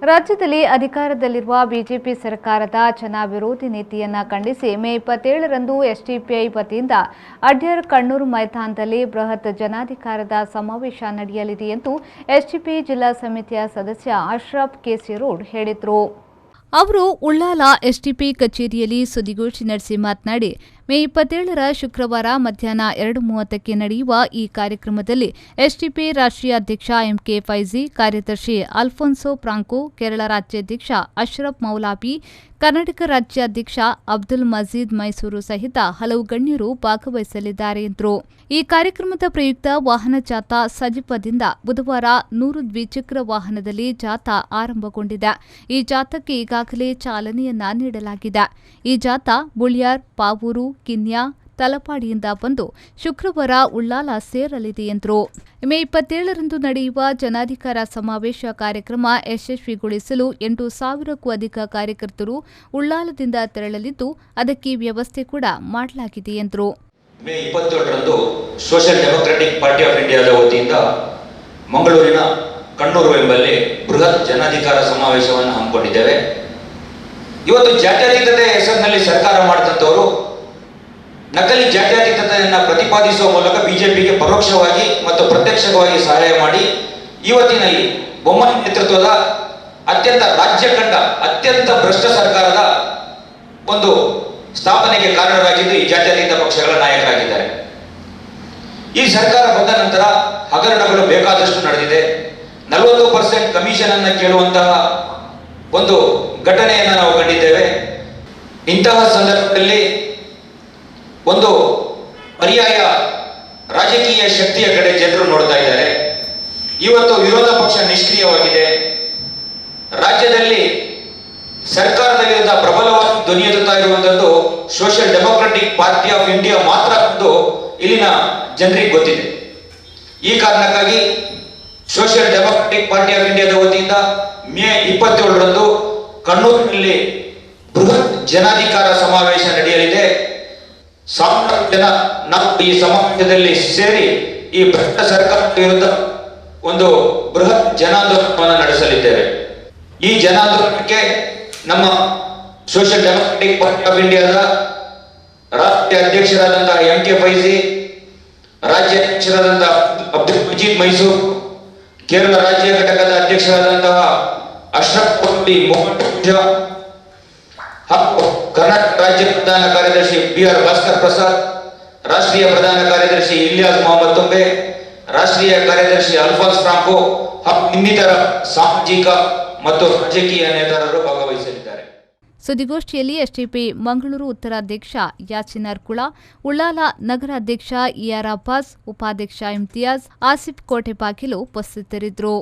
ರಾಜ್ಯದಲ್ಲಿ ಅಧಿಕಾರದಲ್ಲಿರುವ ಬಿಜೆಪಿ ಸರ್ಕಾರದ ಜನ ವಿರೋಧಿ ನೀತಿಯನ್ನು ಖಂಡಿಸಿ ಮೇ 27ರಂದು ಎಸ್ಡಿಪಿಐ ವತಿಯಿಂದ ಅಡ್ಯಾರ್ ಕಣ್ಣೂರು ಮೈದಾನದಲ್ಲಿ ಬೃಹತ್ ಜನಾಧಿಕಾರದ ಸಮಾವೇಶ ನಡೆಯಲಿದೆ ಎಂದು ಎಸ್ಡಿಪಿಐ ಜಿಲ್ಲಾ ಸಮಿತಿಯ ಸದಸ್ಯ ಅಶ್ರಫ್ ಕೇಸಿರೋಡ್ ಹೇಳಿದರು. ಅವರು ಉಳ್ಳಾಲ ಎಸ್ಡಿಪಿ ಕಚೇರಿಯಲ್ಲಿ ಸುದ್ದಿಗೋಷ್ಠಿ ನಡೆಸಿ ಮಾತನಾಡಿ, ಮೇ 27ರ ಶುಕ್ರವಾರ ಮಧ್ಯಾಹ್ನ 2:30ಕ್ಕೆ ನಡೆಯುವ ಈ ಕಾರ್ಯಕ್ರಮದಲ್ಲಿ ಎಸ್ಡಿಪಿ ರಾಷ್ಟ್ರೀಯ ಅಧ್ಯಕ್ಷ ಎಂಕೆ ಫೈಜಿ, ಕಾರ್ಯದರ್ಶಿ ಅಲ್ಫೋನ್ಸೋ ಫ್ರಾಂಕೋ, ಕೇರಳ ರಾಜ್ಯಾಧ್ಯಕ್ಷ ಅಶ್ರಫ್ ಮೌಲಾವಿ, ಕರ್ನಾಟಕ ರಾಜ್ಯಾಧ್ಯಕ್ಷ ಅಬ್ದುಲ್ ಮಜೀದ್ ಮೈಸೂರು ಸಹಿತ ಹಲವು ಗಣ್ಯರು ಭಾಗವಹಿಸಲಿದ್ದಾರೆ ಎಂದರು. ಈ ಕಾರ್ಯಕ್ರಮದ ಪ್ರಯುಕ್ತ ವಾಹನ ಜಾಥಾ ಸಜಿಪದಿಂದ ಬುಧವಾರ 100 ದ್ವಿಚಕ್ರ ವಾಹನದಲ್ಲಿ ಜಾಥಾ ಆರಂಭಗೊಂಡಿದೆ. ಈ ಜಾಥಾಕ್ಕೆ ಈಗಾಗಲೇ ಚಾಲನೆಯನ್ನ ನೀಡಲಾಗಿದೆ. ಈ ಜಾಥಾ ಬುಳ್ಯಾರ್, ಪಾವೂರು, ಕಿನ್ಯಾ, ತಲಪಾಡಿಯಿಂದ ಬಂದು ಶುಕ್ರವಾರ ಉಳ್ಳಾಲ ಸೇರಲಿದೆ ಎಂದರು. ಮೇ 27ರಂದು ನಡೆಯುವ ಜನಾಧಿಕಾರ ಸಮಾವೇಶ ಕಾರ್ಯಕ್ರಮ ಯಶಸ್ವಿಗೊಳಿಸಲು 8,000ಕ್ಕೂ ಅಧಿಕ ಕಾರ್ಯಕರ್ತರು ಉಳ್ಳಾಲದಿಂದ ತೆರಳಲಿದ್ದು, ಅದಕ್ಕೆ ವ್ಯವಸ್ಥೆ ಕೂಡ ಮಾಡಲಾಗಿದೆ ಎಂದರು. ಮೇ 27ರಂದು ಸೋಷಿಯಲ್ ಡೆಮೊಕ್ರಾಟಿಕ್ ಪಾರ್ಟಿ ಆಫ್ ಇಂಡಿಯಾದ ವತಿಯಿಂದ ಮಂಗಳೂರಿನ ಕಣ್ಣೂರು ಎಂಬಲ್ಲಿ ಬೃಹತ್ ಜನಾಧಿಕಾರ ಸಮಾವೇಶವನ್ನು ಹಮ್ಮಿಕೊಂಡಿದ್ದೇವೆ. ಇವತ್ತು ಜಾತ್ಯತೀತತೆ ಹೆಸರಿನಲ್ಲಿ ಸರ್ಕಾರ ಮಾಡಿದಂಥವರು ನಕಲಿ ಜಾತ್ಯತೀತತೆಯನ್ನು ಪ್ರತಿಪಾದಿಸುವ ಮೂಲಕ ಬಿಜೆಪಿಗೆ ಪರೋಕ್ಷವಾಗಿ ಮತ್ತು ಪ್ರತ್ಯಕ್ಷವಾಗಿ ಸಹಾಯ ಮಾಡಿ ಇವತ್ತಿನಲ್ಲಿ ಬೊಮ್ಮಾಯಿ ನೇತೃತ್ವದ ಅತ್ಯಂತ ರಾಜ್ಯ ಕಂಡ ಅತ್ಯಂತ ಭ್ರಷ್ಟ ಸರ್ಕಾರದ ಒಂದು ಸ್ಥಾಪನೆಗೆ ಕಾರಣರಾಗಿದ್ದು ಈ ಜಾತ್ಯತೀತ ಪಕ್ಷಗಳ ನಾಯಕರಾಗಿದ್ದಾರೆ. ಈ ಸರ್ಕಾರ ಬಂದ ನಂತರ ಹಗರಣಗಳು ಬೇಕಾದಷ್ಟು ನಡೆದಿದೆ. 40% ಕಮಿಷನ್ ಅನ್ನು ಕೇಳುವಂತಹ ಒಂದು ಘಟನೆಯನ್ನು ನಾವು ಕಂಡಿದ್ದೇವೆ. ಇಂತಹ ಸಂದರ್ಭದಲ್ಲಿ ಒಂದು ಪರ್ಯಾಯ ರಾಜಕೀಯ ಶಕ್ತಿಯ ಕಡೆ ಜನರು ನೋಡ್ತಾ ಇದ್ದಾರೆ. ಇವತ್ತು ವಿರೋಧ ಪಕ್ಷ ನಿಷ್ಕ್ರಿಯವಾಗಿದೆ. ರಾಜ್ಯದಲ್ಲಿ ಸರ್ಕಾರದ ವಿರುದ್ಧ ಪ್ರಬಲವಾಗಿ ಧ್ವನಿ ಎತ್ತುತ್ತಾ ಇರುವಂತದ್ದು social democratic party of India ಮಾತ್ರ ಎಂದು ಇಲ್ಲಿನ ಜನರಿಗೆ ಗೊತ್ತಿದೆ. ಈ ಕಾರಣಕ್ಕಾಗಿ ಸೋಷಿಯಲ್ ಡೆಮೊಕ್ರಾಟಿಕ್ ಪಾರ್ಟಿ ಆಫ್ ಇಂಡಿಯಾದ ವತಿಯಿಂದ ಮೇ 27ರಂದು ಕಣ್ಣೂರಿನಲ್ಲಿ ಬೃಹತ್ ಜನಾಧಿಕಾರ ಸಮಾವೇಶ ನಡೆಯಲಿದೆ. 1,000 ಜನ ನಾವು ಈ ಸಮಾವೇಶದಲ್ಲಿ ಸೇರಿ ಈ ಭ್ರಷ್ಟ ಸರ್ಕಾರದ ವಿರುದ್ಧ ಒಂದು ಬೃಹತ್ ಜನಾಂದೋಲನವನ್ನು ನಡೆಸಲಿದ್ದೇವೆ. ಈ ಜನಾಂದೋಲನಕ್ಕೆ ನಮ್ಮ ಸೋಷಿಯಲ್ ಡೆಮೊಕ್ರಾಟಿಕ್ ಪಾರ್ಟಿ ಆಫ್ ಇಂಡಿಯಾದ ರಾಷ್ಟ್ರೀಯ ಅಧ್ಯಕ್ಷರಾದಂತಹ ಎಂಕೆ ಫೈಜಿ, ರಾಜ್ಯಾಧ್ಯಕ್ಷರಾದಂತಹ ಅಬ್ದುಲ್ ಮಜೀದ್ ಮೈಸೂರು, ಕೇರಳ ರಾಜ್ಯ ಘಟಕದ ಅಧ್ಯಕ್ಷರಾದಂತಹ ಅಶ್ರಫ್ ಮೌಲಾವಿ ಹಾಗೂ ಕರ್ನಾಟಕ ರಾಜ್ಯ ಪ್ರಧಾನ ಕಾರ್ಯದರ್ಶಿ BR ಭಾಸ್ಕರ್ ಪ್ರಸಾದ್, ರಾಷ್ಟ್ರೀಯ ಪ್ರಧಾನ ಕಾರ್ಯದರ್ಶಿ ಇಲಿಯಾಸ್ ಮೊಹಮ್ಮದ್ ತುಂಬೆ, ರಾಷ್ಟ್ರೀಯ ಕಾರ್ಯದರ್ಶಿ ಅಲ್ಫೋನ್ಸ್ ಫ್ರಾಂಕೋ ಹಾಗೂ ಇನ್ನಿತರ ಸಾಮಾಜಿಕ ಮತ್ತು ರಾಜಕೀಯ ನೇತಾರರು ಭಾಗವಹಿಸಲಿದ್ದಾರೆ. ಸುದ್ದಿಗೋಷ್ಠಿಯಲ್ಲಿ ಎಸ್ಡಿಪಿ ಮಂಗಳೂರು ಉತ್ತರಾಧ್ಯಕ್ಷ ಯಾಸಿನ್ ಅರ್ಕುಳ, ಉಳ್ಳಾಲ ನಗರಾಧ್ಯಕ್ಷ ER ಅಬ್ಬಾಸ್, ಉಪಾಧ್ಯಕ್ಷ ಇಮ್ತಿಯಾಜ್, ಆಸಿಫ್ ಕೋಟೆಬಾಗಿಲು ಉಪಸ್ಥಿತರಿದ್ದರು.